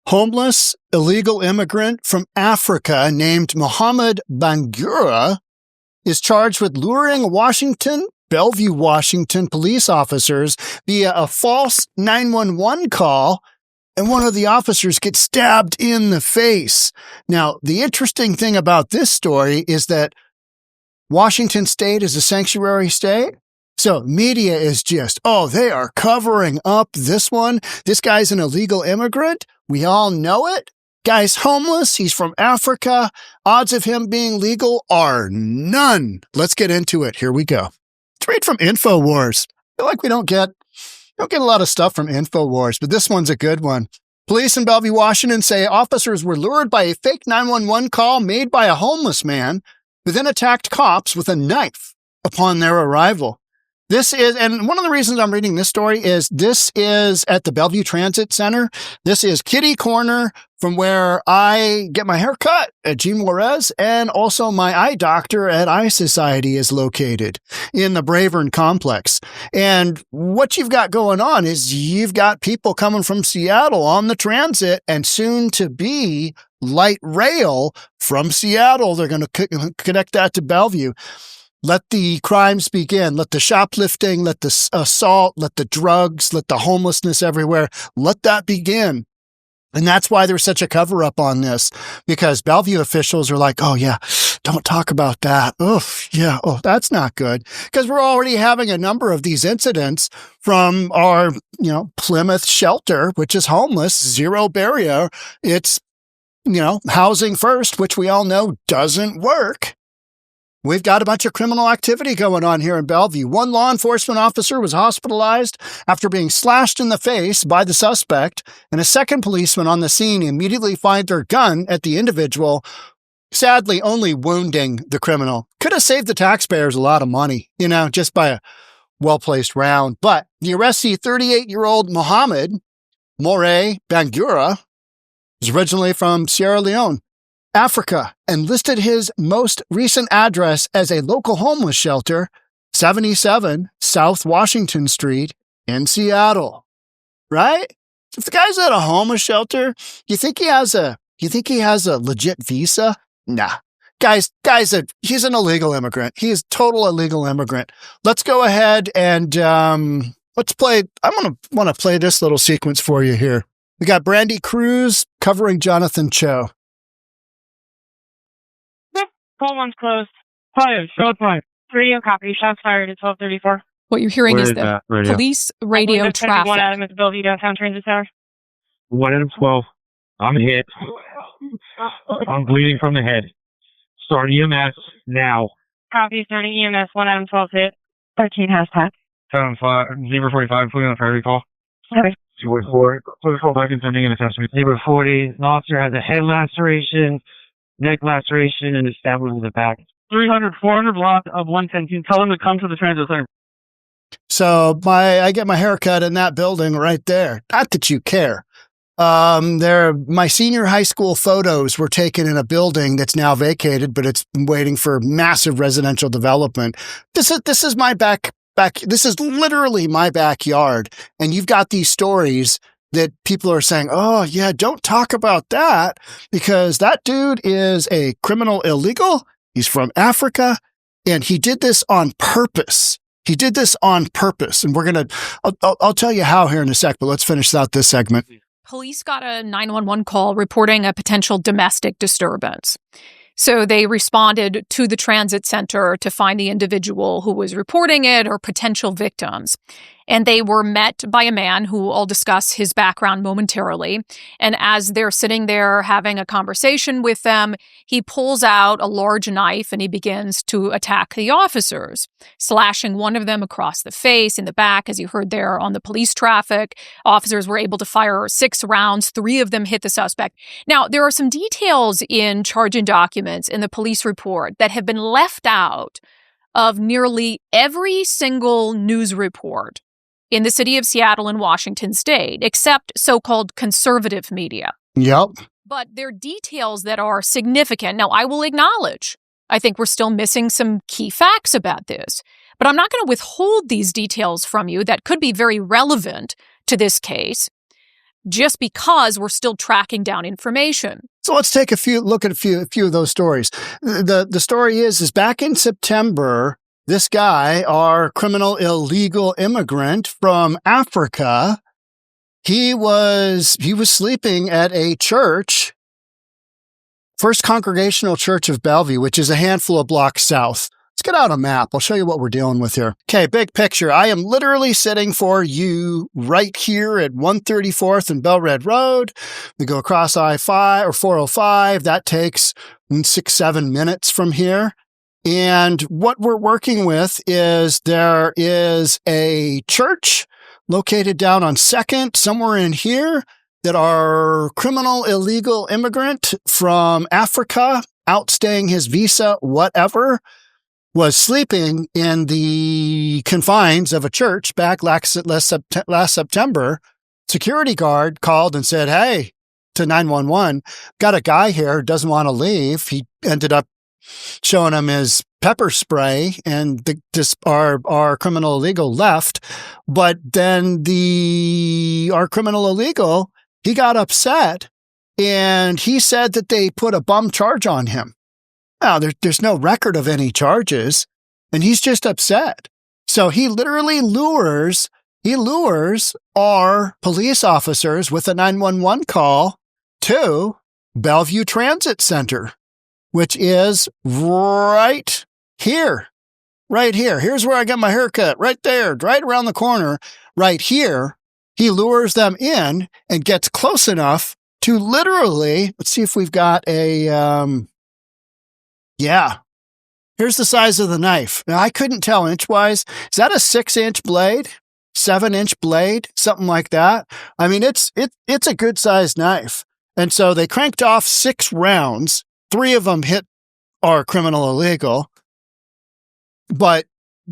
homeless illegal immigrant from Africa named Mohamed Bangura is charged with luring Bellevue, Washington police officers via a false 911 call, and one of the officers gets stabbed in the face. Now, the interesting thing about this story is that Washington State is a sanctuary state. So media is just, they are covering up this one. This guy's an illegal immigrant. We all know it. Guy's homeless. He's from Africa. Odds of him being legal are none. Let's get into it. Here we go. Let's read from InfoWars. I feel like we don't get a lot of stuff from InfoWars, but this one's a good one. Police in Bellevue, Washington say officers were lured by a fake 911 call made by a homeless man who then attacked cops with a knife upon their arrival. And one of the reasons I'm reading this story is this is at the Bellevue Transit Center. This is kitty corner from where I get my hair cut at 𝗪𝗪𝗧𝗛, and also my eye doctor at Eye Society is located in the Bravern complex. And what you've got going on is you've got people coming from Seattle on the transit and soon to be light rail from Seattle. They're going to connect that to Bellevue. Let the crimes begin. Let the shoplifting, let the assault, let the drugs, let the homelessness everywhere. Let that begin. And that's why there's such a cover-up on this, because Bellevue officials are like, don't talk about that. That's not good. Because we're already having a number of these incidents from our, Plymouth shelter, which is homeless, zero barrier. It's, housing first, which we all know doesn't work. We've got a bunch of criminal activity going on here in Bellevue. One law enforcement officer was hospitalized after being slashed in the face by the suspect, and a second policeman on the scene immediately fired their gun at the individual, sadly only wounding the criminal. Could have saved the taxpayers a lot of money, just by a well-placed round. But the arrestee, 38-year-old Mohamed Morray Bangura, is originally from Sierra Leone, Africa, and listed his most recent address as a local homeless shelter, 77 South Washington Street in Seattle. Right? If the guy's at a homeless shelter, you think he has a legit visa? Nah. He's an illegal immigrant. He is total illegal immigrant. Let's go ahead and let's play. I'm want to play this little sequence for you here. We got Brandy Cruz covering Jonathan Cho. Call one's closed. Fire, shots fired. Radio copy. Shots fired at 12:34. What you're hearing is the police radio traffic. One Adam at the Bellevue Downtown Transit Center. 1 Adam 12. I'm hit. I'm bleeding from the head. Start EMS now. Copy. Starting EMS. 1 Adam 12 hit. 13 hashtag. 045. Putting on a fire call. Okay. 244. Please call back and sending an assessment. Neighbor 40. An officer has a head laceration, neck laceration, and is stabbed in the back. 400 block of 110. Tell them to come to the transit center. So I get my hair cut in that building right there. Not that you care. My senior high school photos were taken in a building that's now vacated, but it's waiting for massive residential development. This is my back. This is literally my backyard. And you've got these stories that people are saying, don't talk about that because that dude is a criminal illegal. He's from Africa and he did this on purpose. And I'll tell you how here in a sec, but let's finish out this segment. Police got a 911 call reporting a potential domestic disturbance. So they responded to the transit center to find the individual who was reporting it or potential victims. And they were met by a man who I'll discuss his background momentarily. And as they're sitting there having a conversation with them, he pulls out a large knife and he begins to attack the officers, slashing one of them across the face, in the back, as you heard there on the police traffic. Officers were able to fire 6 rounds. 3 of them hit the suspect. Now, there are some details in charging documents in the police report that have been left out of nearly every single news report in the city of Seattle and Washington state, except so-called conservative media. Yep. But they're details that are significant. Now, I will acknowledge, I think we're still missing some key facts about this, but I'm not going to withhold these details from you that could be very relevant to this case. just because we're still tracking down information. So let's take look at a few of those stories. The story is back in September, this guy, our criminal illegal immigrant from Africa, he was sleeping at a church, First Congregational Church of Bellevue, which is a handful of blocks south. Let's get out a map. I'll show you what we're dealing with here. Okay, big picture. I am literally sitting for you right here at 134th and Belred Road. We go across I-5 or 405. That takes 6-7 minutes from here. And what we're working with is there is a church located down on 2nd, somewhere in here, that our criminal illegal immigrant from Africa, outstaying his visa, whatever, was sleeping in the confines of a church back last September. Security guard called and said, hey, to 911, got a guy here, doesn't want to leave. He ended up showing him his pepper spray, and our criminal illegal left. But then our criminal illegal, he got upset, and he said that they put a bum charge on him. Now, there's no record of any charges, and he's just upset. So he literally lures our police officers with a 911 call to Bellevue Transit Center, which is right here. Right here. Here's where I got my haircut. Right there. Right around the corner. Right here. He lures them in and gets close enough to literally, let's see if we've got a, yeah. Here's the size of the knife. Now, I couldn't tell inch-wise. Is that a 6-inch blade? 7-inch blade? Something like that? I mean, it's a good-sized knife. And so they cranked off 6 rounds. 3 of them hit our criminal illegal. But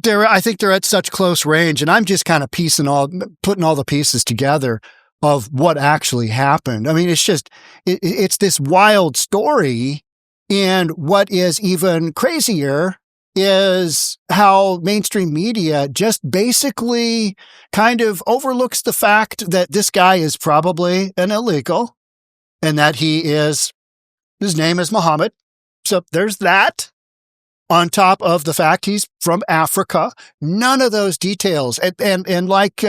I think they're at such close range, and I'm just kind of putting all the pieces together of what actually happened. I mean, it's this wild story. And what is even crazier is how mainstream media just basically kind of overlooks the fact that this guy is probably an illegal and that his name is Mohammed. So there's that. On top of the fact he's from Africa, none of those details. And like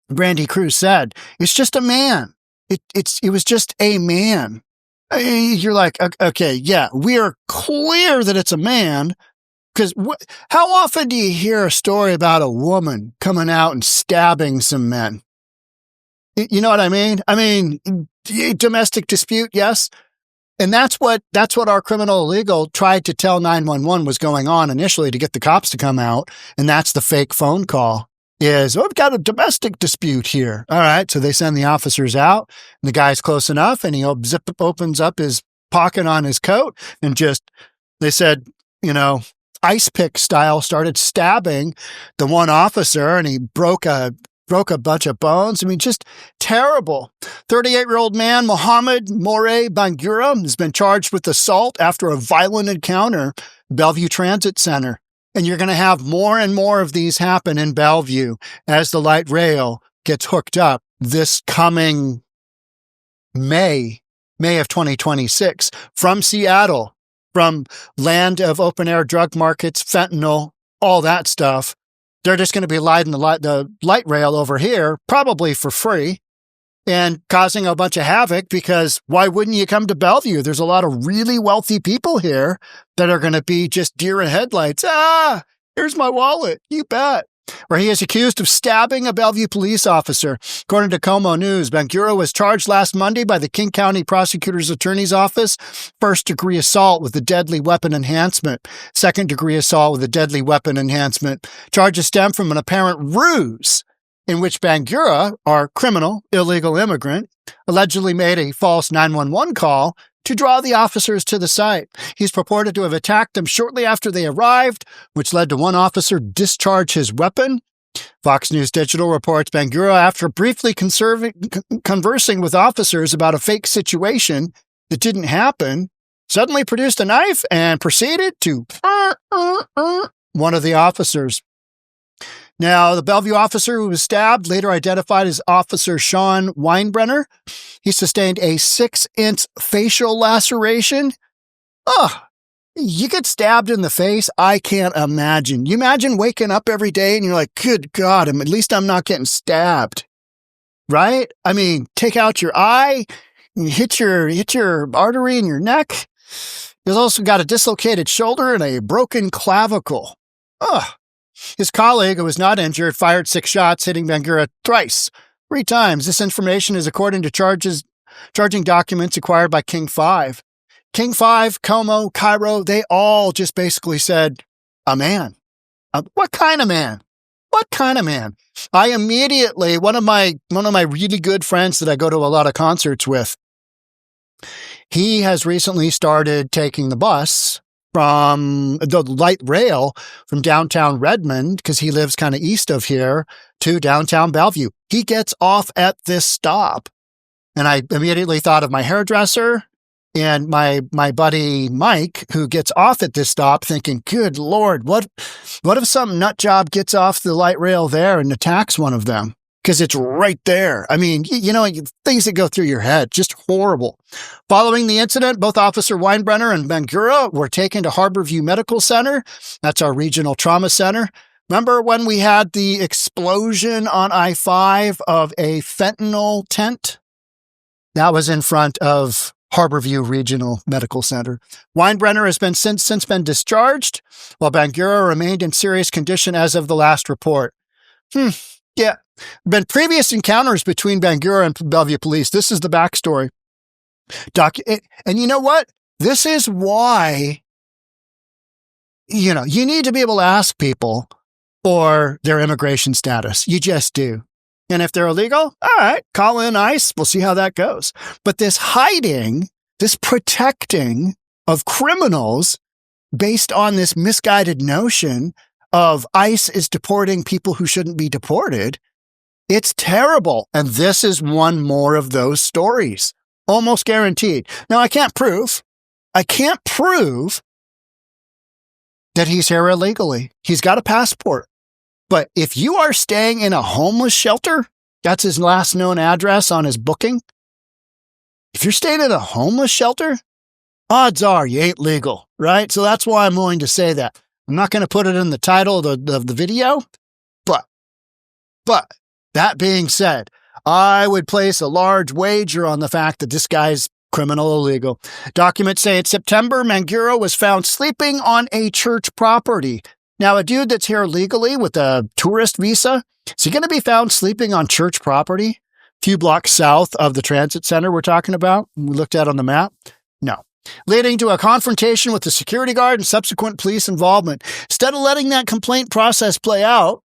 Brandy Cruz said, it's just a man. It was just a man. You're like, okay, yeah, we are clear that it's a man, because how often do you hear a story about a woman coming out and stabbing some men? You know what I mean? I mean, domestic dispute, yes. And that's what our criminal illegal tried to tell 911 was going on initially to get the cops to come out. And that's the fake phone call is, we've got a domestic dispute here. All right. So they send the officers out, and the guy's close enough, and he opens up his pocket on his coat and they said, ice pick style, started stabbing the one officer, and he broke a bunch of bones. I mean, just terrible. 38-year-old man, Mohamed Morray Bangura, has been charged with assault after a violent encounter at Bellevue Transit Center. And you're going to have more and more of these happen in Bellevue as the light rail gets hooked up this coming May of 2026 from Seattle, from land of open-air drug markets, fentanyl, all that stuff. They're just going to be lighting the light rail over here, probably for free, and causing a bunch of havoc, because why wouldn't you come to Bellevue? There's a lot of really wealthy people here that are going to be just deer in headlights. Here's my wallet. You bet. Where he is accused of stabbing a Bellevue police officer. According to Como News, Bangura was charged last Monday by the King County Prosecutor's Attorney's Office, first-degree assault with a deadly weapon enhancement, second-degree assault with a deadly weapon enhancement. Charges stem from an apparent ruse in which Bangura, our criminal illegal immigrant, allegedly made a false 911 call to draw the officers to the site. He's purported to have attacked them shortly after they arrived, which led to one officer discharge his weapon. Fox News Digital reports Bangura, after briefly conversing with officers about a fake situation that didn't happen, suddenly produced a knife and proceeded to one of the officers. Now, the Bellevue officer who was stabbed, later identified as Officer Sean Winebrenner, he sustained a 6-inch facial laceration. Oh, you get stabbed in the face? I can't imagine. You imagine waking up every day and you're like, good God, at least I'm not getting stabbed. Right? I mean, take out your eye, and hit your artery in your neck. He's also got a dislocated shoulder and a broken clavicle. Ugh. His colleague, who was not injured, fired 6 shots, hitting Bangura thrice, 3 times. This information is according to charging documents acquired by King 5. King 5, Como, Cairo, they all just basically said, a man. What kind of man? What kind of man? I immediately, one of my really good friends that I go to a lot of concerts with, he has recently started taking the bus from the light rail from downtown Redmond, because he lives kind of east of here, to downtown Bellevue. He gets off at this stop. And I immediately thought of my hairdresser and my buddy Mike, who gets off at this stop, thinking, good Lord, what if some nut job gets off the light rail there and attacks one of them? Because it's right there. I mean, things that go through your head, just horrible. Following the incident, both Officer Winebrenner and Bangura were taken to Harborview Medical Center. That's our regional trauma center. Remember when we had the explosion on I-5 of a fentanyl tent? That was in front of Harborview Regional Medical Center. Winebrenner has been since been discharged, while Bangura remained in serious condition as of the last report. Yeah. There have been previous encounters between Bangura and Bellevue police. This is the backstory. And you know what? This is why, you need to be able to ask people for their immigration status. You just do. And if they're illegal, all right, call in ICE. We'll see how that goes. But this hiding, this protecting of criminals based on this misguided notion of ICE is deporting people who shouldn't be deported, it's terrible. And this is one more of those stories. Almost guaranteed. Now, I can't prove that he's here illegally. He's got a passport. But if you are staying in a homeless shelter, that's his last known address on his booking. If you're staying in a homeless shelter, odds are you ain't legal, right? So that's why I'm willing to say that. I'm not going to put it in the title of the video, but that being said, I would place a large wager on the fact that this guy's criminal illegal. Documents say in September, Bangura was found sleeping on a church property. Now, a dude that's here legally with a tourist visa, is he going to be found sleeping on church property? A few blocks south of the transit center we're talking about, we looked at on the map? No. Leading to a confrontation with the security guard and subsequent police involvement. Instead of letting that complaint process play out,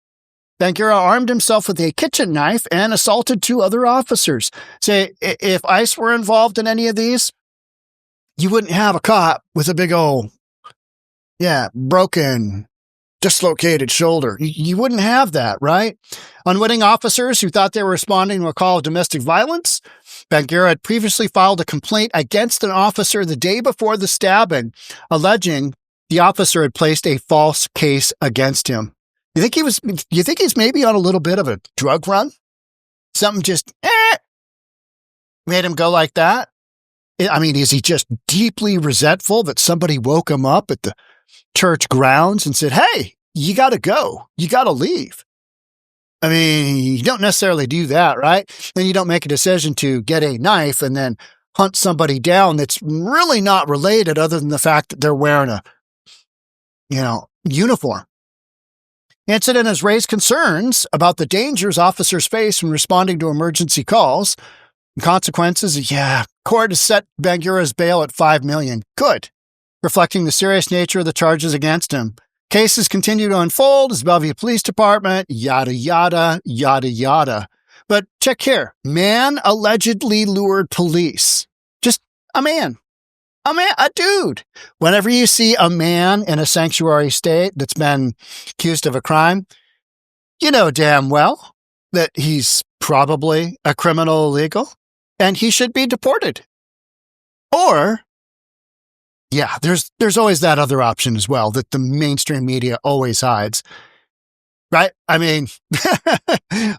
Bangura armed himself with a kitchen knife and assaulted 2 other officers. Say, if ICE were involved in any of these, you wouldn't have a cop with a big old, broken, dislocated shoulder. You wouldn't have that, right? Unwitting officers who thought they were responding to a call of domestic violence. Bangura had previously filed a complaint against an officer the day before the stabbing, alleging the officer had placed a false case against him. You think he's maybe on a little bit of a drug run? Something just made him go like that? I mean, is he just deeply resentful that somebody woke him up at the church grounds and said, hey, you got to go. You got to leave. I mean, you don't necessarily do that, right? Then you don't make a decision to get a knife and then hunt somebody down that's really not related other than the fact that they're wearing a, uniform. The incident has raised concerns about the dangers officers face when responding to emergency calls. The consequences, court has set Bangura's bail at $5 million. Good. Reflecting the serious nature of the charges against him. Cases continue to unfold as Bellevue Police Department, yada, yada, yada, yada. But check here. Man allegedly lured police. Just a man. A dude. Whenever you see a man in a sanctuary state that's been accused of a crime, you know damn well that he's probably a criminal illegal and he should be deported. Or, there's always that other option as well that the mainstream media always hides. Right? I mean,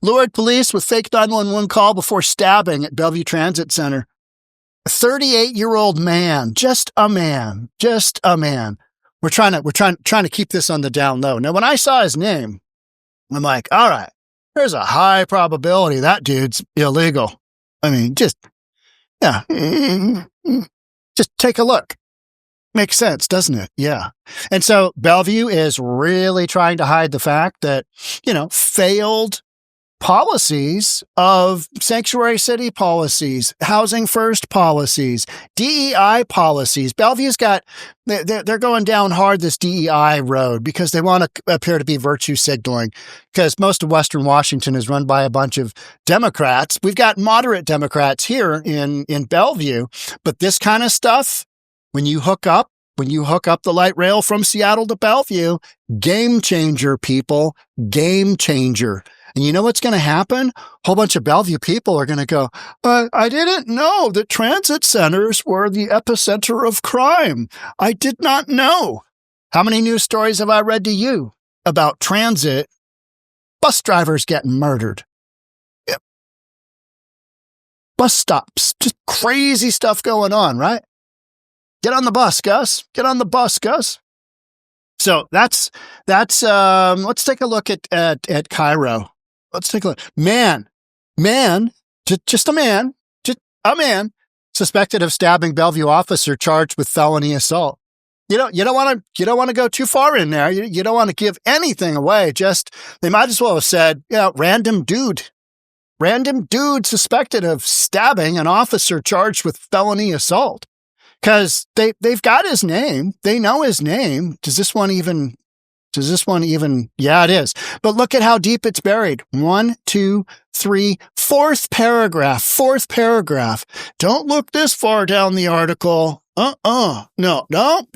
lured police with fake 911 call before stabbing at Bellevue Transit Center. A 38-year-old man, just a man. We're trying to keep this on the down low. Now, when I saw his name, I'm like, all right, there's a high probability that dude's illegal. I mean, just take a look. Makes sense, doesn't it? Yeah. And so Bellevue is really trying to hide the fact that, failed policies of sanctuary city policies, housing first policies, DEI policies. Bellevue's they're going down hard this DEI road because they want to appear to be virtue signaling, because most of Western Washington is run by a bunch of Democrats. We've got moderate Democrats here in Bellevue, but this kind of stuff, when you hook up the light rail from Seattle to Bellevue, game changer, people, game changer. And you know what's going to happen? A whole bunch of Bellevue people are going to go, I didn't know that transit centers were the epicenter of crime. I did not know. How many news stories have I read to you about transit bus drivers getting murdered? Yep. Bus stops, just crazy stuff going on, right? Get on the bus, Gus. Get on the bus, Gus. So that's let's take a look at Cairo. Let's take a look. Just a man, suspected of stabbing Bellevue officer charged with felony assault. You don't want to go too far in there. You don't want to give anything away. Just, they might as well have said, random dude suspected of stabbing an officer charged with felony assault. Because they've got his name. They know his name. Does this one even? Yeah, it is. But look at how deep it's buried. 1, 2, 3, fourth paragraph. Don't look this far down the article. No,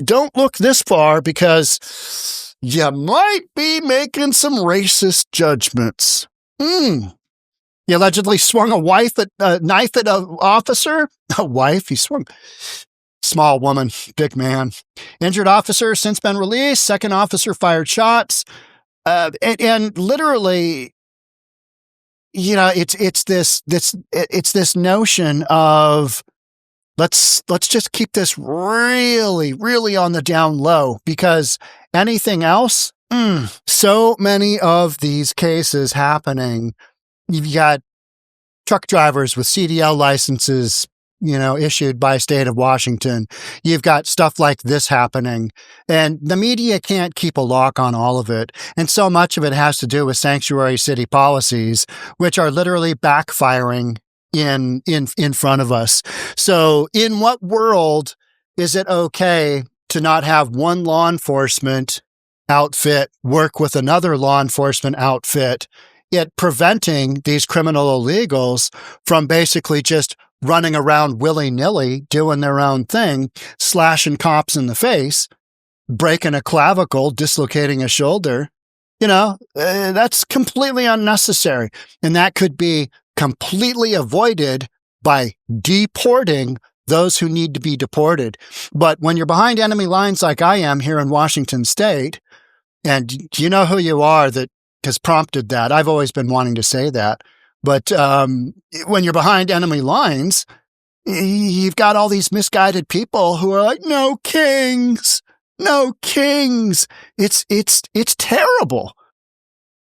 don't look this far, because you might be making some racist judgments. He allegedly swung a knife at an officer. A wife? He swung. Small woman, big man. Injured officer since been released. Second officer fired shots. And literally, it's this notion of let's just keep this really, really on the down low, because anything else, so many of these cases happening. You've got truck drivers with CDL licenses, issued by state of Washington. You've got stuff like this happening, and the media can't keep a lock on all of it. And so much of it has to do with sanctuary city policies, which are literally backfiring in front of us. So in what world is it okay to not have one law enforcement outfit work with another law enforcement outfit, yet preventing these criminal illegals from basically just running around willy-nilly, doing their own thing, slashing cops in the face, breaking a clavicle, dislocating a shoulder? That's completely unnecessary. And that could be completely avoided by deporting those who need to be deported. But when you're behind enemy lines like I am here in Washington State, and you know who you are that has prompted that. I've always been wanting to say that. But when you're behind enemy lines, you've got all these misguided people who are like, no kings. It's terrible.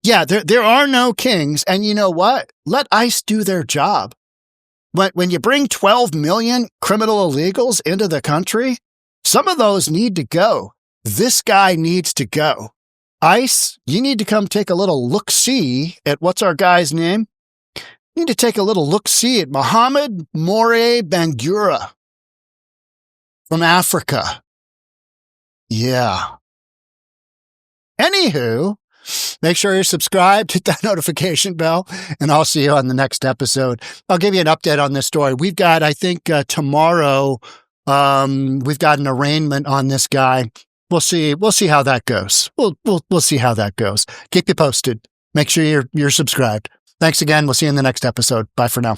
Yeah, there are no kings. And you know what? Let ICE do their job. When you bring 12 million criminal illegals into the country, some of those need to go. This guy needs to go. ICE, you need to come take a little look-see at what's our guy's name? You need to take a little look-see at Mohamed Morray Bangura from Africa. Yeah. Anywho, make sure you're subscribed, hit that notification bell, and I'll see you on the next episode. I'll give you an update on this story. We've got, I think, tomorrow, we've got an arraignment on this guy. We'll see how that goes. We'll see how that goes. Keep you posted. Make sure you're subscribed. Thanks again. We'll see you in the next episode. Bye for now.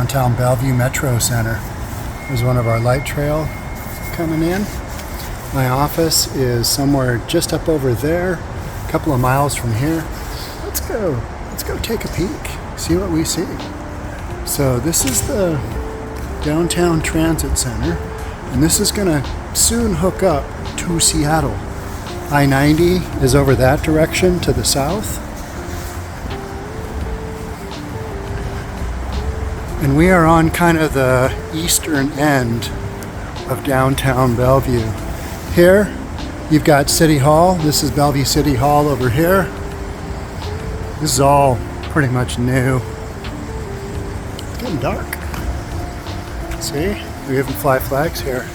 downtown Bellevue Metro Center. There's one of our light trail coming in. My office is somewhere just up over there, a couple of miles from here. Let's go take a peek, see what we see. So this is the downtown transit center, and this is gonna soon hook up to Seattle. I-90 is over that direction to the south. And we are on kind of the eastern end of downtown Bellevue. Here, you've got City Hall. This is Bellevue City Hall over here. This is all pretty much new. It's getting dark. See, we even fly flags here.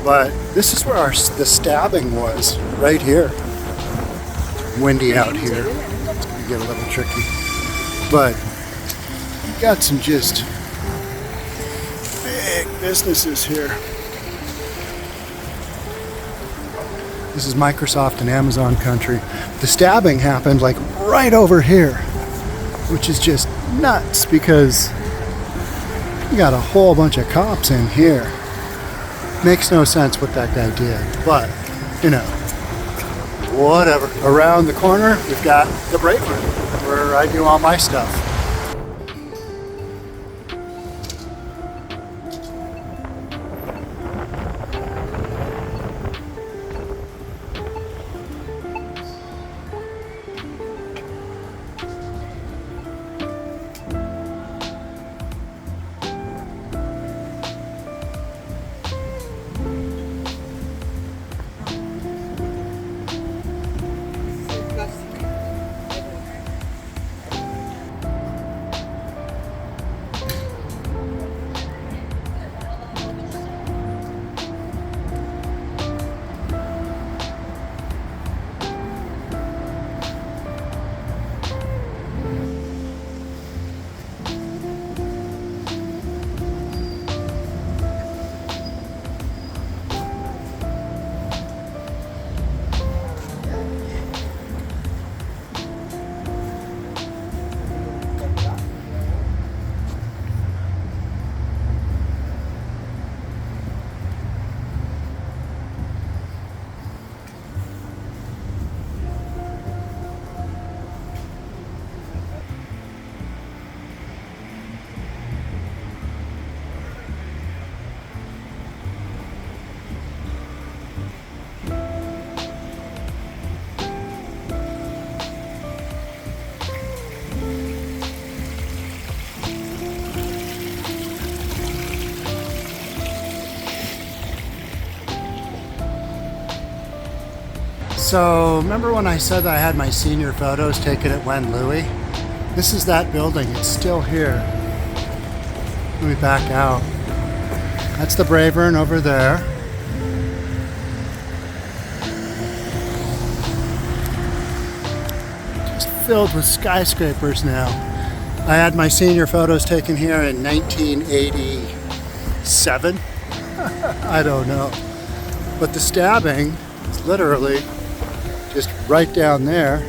But this is where the stabbing was, right here. Windy out here. It's gonna get a little tricky. But we've got some just big businesses here. This is Microsoft and Amazon country. The stabbing happened like right over here, which is just nuts because you got a whole bunch of cops in here. Makes no sense what that guy did, but you know, whatever. Around the corner, we've got the break room where I do all my stuff. So remember when I said that I had my senior photos taken at 𝗪𝗏𝗧𝗛? This is that building. It's still here. Let me back out. That's the Bravern over there. Just filled with skyscrapers now. I had my senior photos taken here in 1987. I don't know. But the stabbing is literally just right down there.